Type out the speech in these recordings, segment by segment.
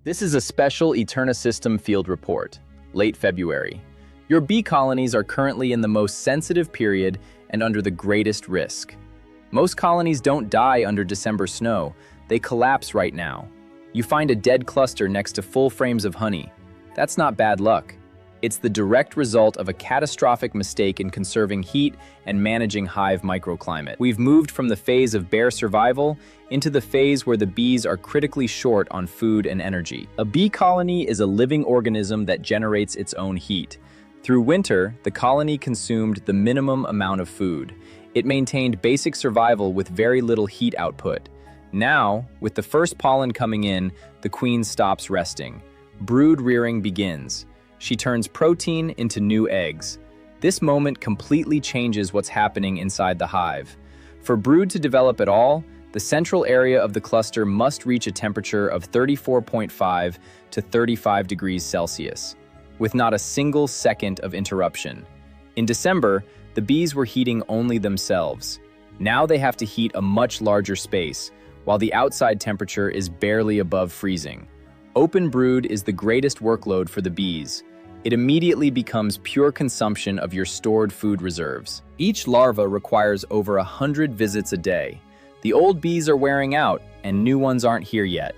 This is a special Eterna System field report, late February. Your bee colonies are currently in the most sensitive period and under the greatest risk. Most colonies don't die under December snow, they collapse right now. You find a dead cluster next to full frames of honey. That's not bad luck. It's the direct result of a catastrophic mistake in conserving heat and managing hive microclimate. We've moved from the phase of bare survival into the phase where the bees are critically short on food and energy. A bee colony is a living organism that generates its own heat. Through winter, the colony consumed the minimum amount of food. It maintained basic survival with very little heat output. Now, with the first pollen coming in, the queen stops resting. Brood rearing begins. She turns protein into new eggs. This moment completely changes what's happening inside the hive. For brood to develop at all, the central area of the cluster must reach a temperature of 34.5 to 35 degrees Celsius, with not a single second of interruption. In December, the bees were heating only themselves. Now they have to heat a much larger space, while the outside temperature is barely above freezing. Open brood is the greatest workload for the bees. It immediately becomes pure consumption of your stored food reserves. Each larva requires over 100 visits a day. The old bees are wearing out, and new ones aren't here yet.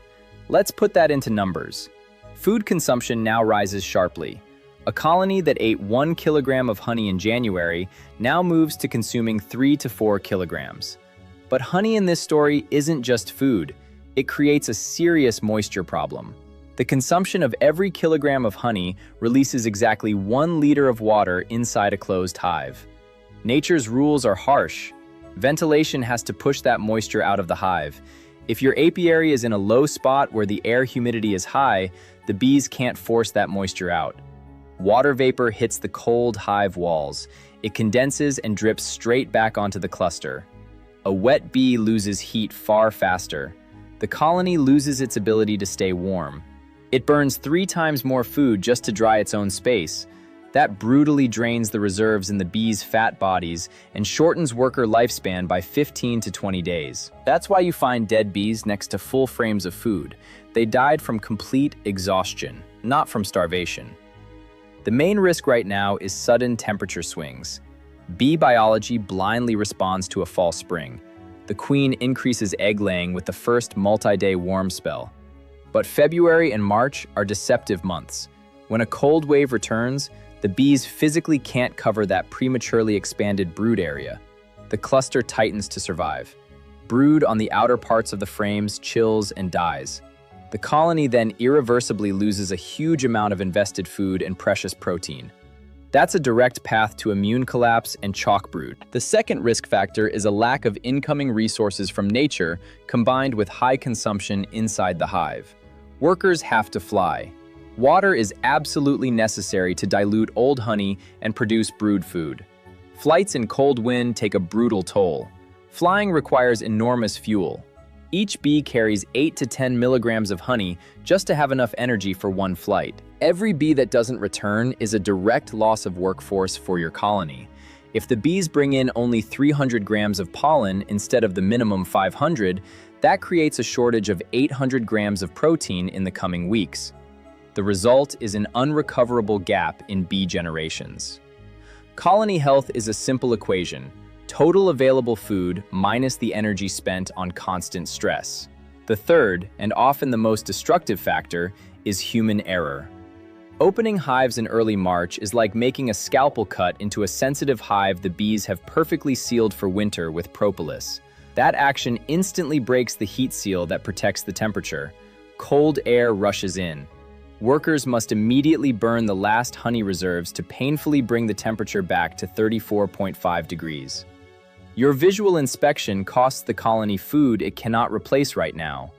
Let's put that into numbers. Food consumption now rises sharply. A colony that ate 1 kilogram of honey in January now moves to consuming 3 to 4 kilograms. But honey in this story isn't just food. It creates a serious moisture problem. The consumption of every kilogram of honey releases exactly 1 liter of water inside a closed hive. Nature's rules are harsh. Ventilation has to push that moisture out of the hive. If your apiary is in a low spot where the air humidity is high, the bees can't force that moisture out. Water vapor hits the cold hive walls. It condenses and drips straight back onto the cluster. A wet bee loses heat far faster. The colony loses its ability to stay warm. It burns 3 times more food just to dry its own space. That brutally drains the reserves in the bees' fat bodies and shortens worker lifespan by 15 to 20 days. That's why you find dead bees next to full frames of food. They died from complete exhaustion, not from starvation. The main risk right now is sudden temperature swings. Bee biology blindly responds to a fall spring. The queen increases egg laying with the first multi-day warm spell. But February and March are deceptive months. When a cold wave returns, the bees physically can't cover that prematurely expanded brood area. The cluster tightens to survive. Brood on the outer parts of the frames chills and dies. The colony then irreversibly loses a huge amount of invested food and precious protein. That's a direct path to immune collapse and chalk brood. The second risk factor is a lack of incoming resources from nature combined with high consumption inside the hive. Workers have to fly. Water is absolutely necessary to dilute old honey and produce brood food. Flights in cold wind take a brutal toll. Flying requires enormous fuel. Each bee carries 8 to 10 milligrams of honey just to have enough energy for one flight. Every bee that doesn't return is a direct loss of workforce for your colony. If the bees bring in only 300 grams of pollen instead of the minimum 500, that creates a shortage of 800 grams of protein in the coming weeks. The result is an unrecoverable gap in bee generations. Colony health is a simple equation: total available food minus the energy spent on constant stress. The third, and often the most destructive factor, is human error. Opening hives in early March is like making a scalpel cut into a sensitive hive the bees have perfectly sealed for winter with Propolis. That action instantly breaks the heat seal that protects the temperature. Cold air rushes in. Workers must immediately burn the last honey reserves to painfully bring the temperature back to 34.5 degrees. Your visual inspection costs the colony food it cannot replace right now.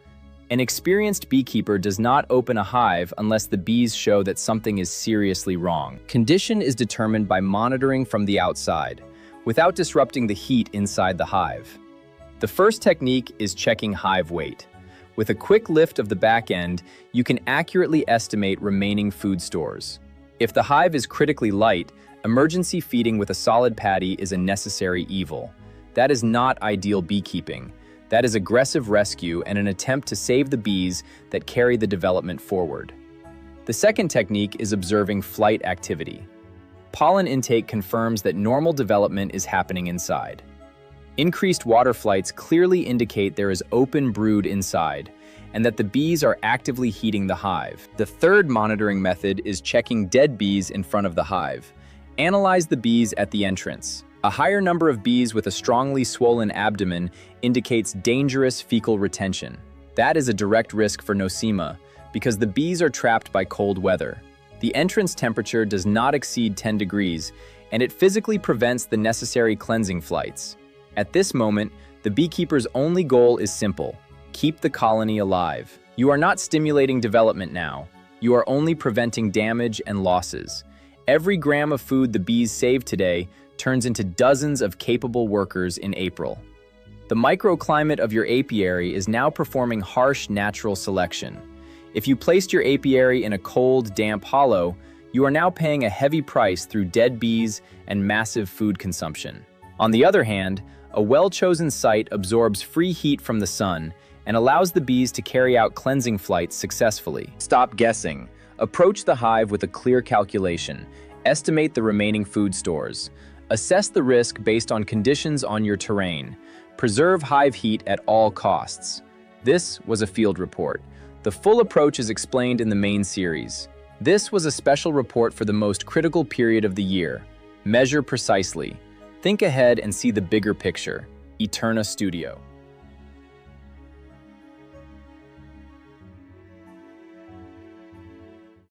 An experienced beekeeper does not open a hive unless the bees show that something is seriously wrong. Condition is determined by monitoring from the outside, without disrupting the heat inside the hive. The first technique is checking hive weight. With a quick lift of the back end, you can accurately estimate remaining food stores. If the hive is critically light, emergency feeding with a solid patty is a necessary evil. That is not ideal beekeeping. That is aggressive rescue and an attempt to save the bees that carry the development forward. The second technique is observing flight activity. Pollen intake confirms that normal development is happening inside. Increased water flights clearly indicate there is open brood inside, and that the bees are actively heating the hive. The third monitoring method is checking dead bees in front of the hive. Analyze the bees at the entrance. A higher number of bees with a strongly swollen abdomen indicates dangerous fecal retention. That is a direct risk for Nosema, because the bees are trapped by cold weather. The entrance temperature does not exceed 10 degrees, and it physically prevents the necessary cleansing flights. At this moment, the beekeeper's only goal is simple: keep the colony alive. You are not stimulating development now. You are only preventing damage and losses. Every gram of food the bees save today turns into dozens of capable workers in April. The microclimate of your apiary is now performing harsh natural selection. If you placed your apiary in a cold, damp hollow, you are now paying a heavy price through dead bees and massive food consumption. On the other hand, a well-chosen site absorbs free heat from the sun and allows the bees to carry out cleansing flights successfully. Stop guessing. Approach the hive with a clear calculation. Estimate the remaining food stores. Assess the risk based on conditions on your terrain. Preserve hive heat at all costs. This was a field report. The full approach is explained in the main series. This was a special report for the most critical period of the year. Measure precisely. Think ahead and see the bigger picture. Eterna Studio.